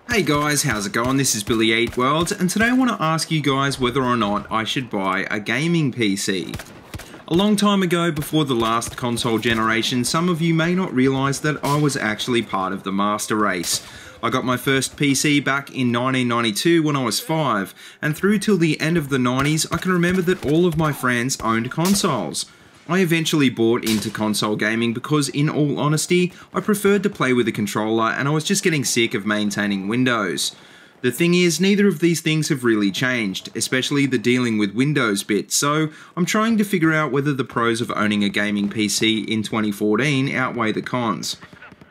Hey guys, how's it going? This is BillyEatWorld, and today I want to ask you guys whether or not I should buy a gaming PC. A long time ago, before the last console generation, some of you may not realise that I was actually part of the master race. I got my first PC back in 1992 when I was 5, and through till the end of the 90s I can remember that all of my friends owned consoles. I eventually bought into console gaming because, in all honesty, I preferred to play with a controller and I was just getting sick of maintaining Windows. The thing is, neither of these things have really changed, especially the dealing with Windows bit, so I'm trying to figure out whether the pros of owning a gaming PC in 2014 outweigh the cons.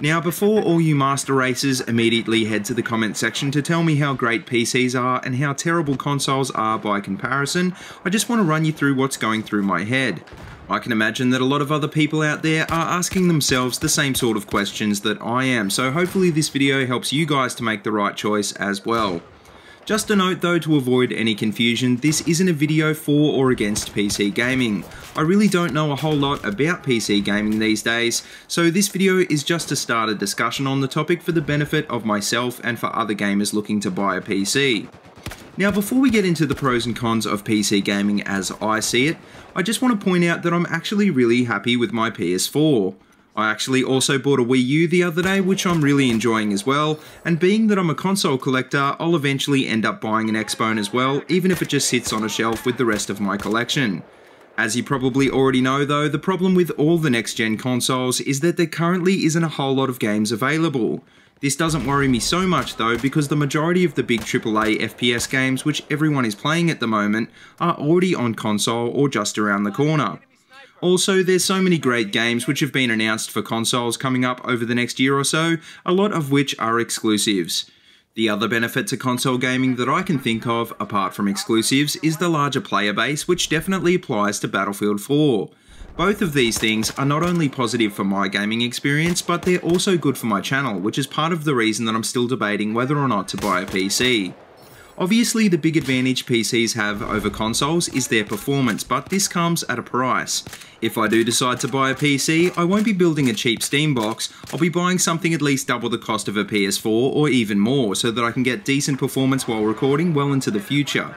Now, before all you master racers immediately head to the comment section to tell me how great PCs are and how terrible consoles are by comparison, I just want to run you through what's going through my head. I can imagine that a lot of other people out there are asking themselves the same sort of questions that I am, so hopefully this video helps you guys to make the right choice as well. Just a note though, to avoid any confusion, this isn't a video for or against PC gaming. I really don't know a whole lot about PC gaming these days, so this video is just to start a discussion on the topic for the benefit of myself and for other gamers looking to buy a PC. Now, before we get into the pros and cons of PC gaming as I see it, I just want to point out that I'm actually really happy with my PS4. I actually also bought a Wii U the other day, which I'm really enjoying as well, and being that I'm a console collector, I'll eventually end up buying an Xbone as well, even if it just sits on a shelf with the rest of my collection. As you probably already know though, the problem with all the next-gen consoles is that there currently isn't a whole lot of games available. This doesn't worry me so much though, because the majority of the big AAA FPS games which everyone is playing at the moment are already on console or just around the corner. Also, there's so many great games which have been announced for consoles coming up over the next year or so, a lot of which are exclusives. The other benefit to console gaming that I can think of, apart from exclusives, is the larger player base, which definitely applies to Battlefield 4. Both of these things are not only positive for my gaming experience, but they're also good for my channel, which is part of the reason that I'm still debating whether or not to buy a PC. Obviously, the big advantage PCs have over consoles is their performance, but this comes at a price. If I do decide to buy a PC, I won't be building a cheap Steam box, I'll be buying something at least double the cost of a PS4 or even more, so that I can get decent performance while recording well into the future.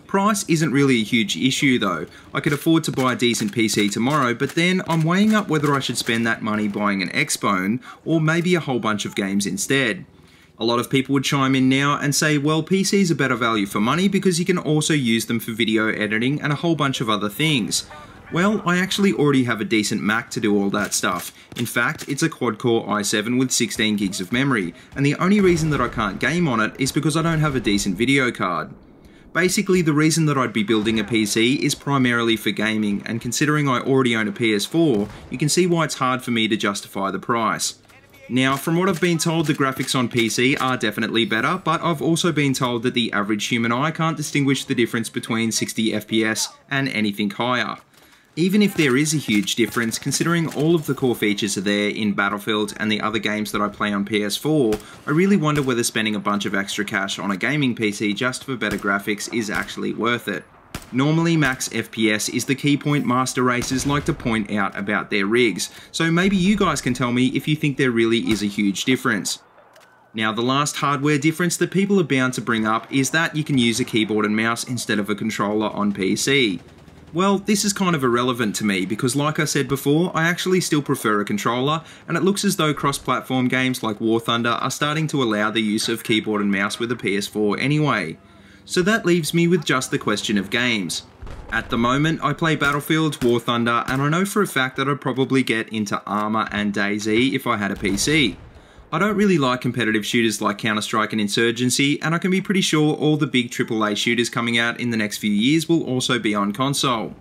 Price isn't really a huge issue though. I could afford to buy a decent PC tomorrow, but then I'm weighing up whether I should spend that money buying an Xbone or maybe a whole bunch of games instead. A lot of people would chime in now and say, well, PCs are better value for money because you can also use them for video editing and a whole bunch of other things. Well, I actually already have a decent Mac to do all that stuff. In fact, it's a quad-core i7 with 16 gigs of memory, and the only reason that I can't game on it is because I don't have a decent video card. Basically, the reason that I'd be building a PC is primarily for gaming, and considering I already own a PS4, you can see why it's hard for me to justify the price. Now, from what I've been told, the graphics on PC are definitely better, but I've also been told that the average human eye can't distinguish the difference between 60 FPS and anything higher. Even if there is a huge difference, considering all of the core features are there in Battlefield and the other games that I play on PS4, I really wonder whether spending a bunch of extra cash on a gaming PC just for better graphics is actually worth it. Normally, max FPS is the key point master racers like to point out about their rigs, so maybe you guys can tell me if you think there really is a huge difference. Now, the last hardware difference that people are bound to bring up is that you can use a keyboard and mouse instead of a controller on PC. Well, this is kind of irrelevant to me because, like I said before, I actually still prefer a controller, and it looks as though cross-platform games like War Thunder are starting to allow the use of keyboard and mouse with a PS4 anyway. So that leaves me with just the question of games. At the moment, I play Battlefield, War Thunder, and I know for a fact that I'd probably get into Arma and DayZ if I had a PC. I don't really like competitive shooters like Counter-Strike and Insurgency, and I can be pretty sure all the big AAA shooters coming out in the next few years will also be on console.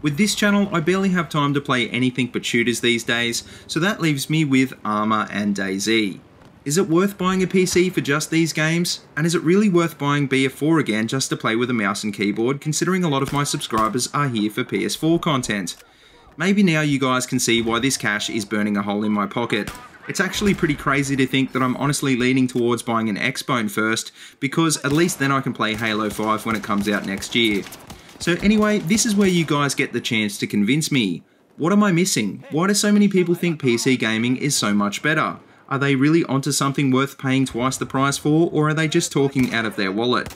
With this channel, I barely have time to play anything but shooters these days, so that leaves me with Arma and DayZ. Is it worth buying a PC for just these games? And is it really worth buying BF4 again just to play with a mouse and keyboard, considering a lot of my subscribers are here for PS4 content? Maybe now you guys can see why this cash is burning a hole in my pocket. It's actually pretty crazy to think that I'm honestly leaning towards buying an Xbone first, because at least then I can play Halo 5 when it comes out next year. So anyway, this is where you guys get the chance to convince me. What am I missing? Why do so many people think PC gaming is so much better? Are they really onto something worth paying twice the price for, or are they just talking out of their wallet?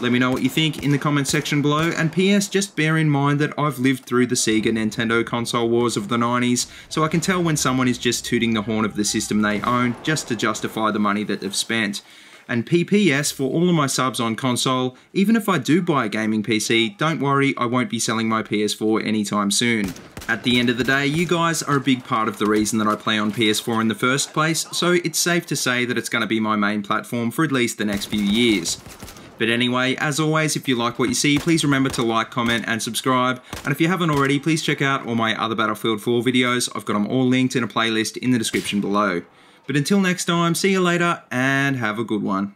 Let me know what you think in the comment section below, and PS, just bear in mind that I've lived through the Sega Nintendo console wars of the 90s, so I can tell when someone is just tooting the horn of the system they own just to justify the money that they've spent. And PPS, for all of my subs on console, even if I do buy a gaming PC, don't worry, I won't be selling my PS4 anytime soon. At the end of the day, you guys are a big part of the reason that I play on PS4 in the first place, so it's safe to say that it's going to be my main platform for at least the next few years. But anyway, as always, if you like what you see, please remember to like, comment, and subscribe. And if you haven't already, please check out all my other Battlefield 4 videos. I've got them all linked in a playlist in the description below. But until next time, see you later, and have a good one.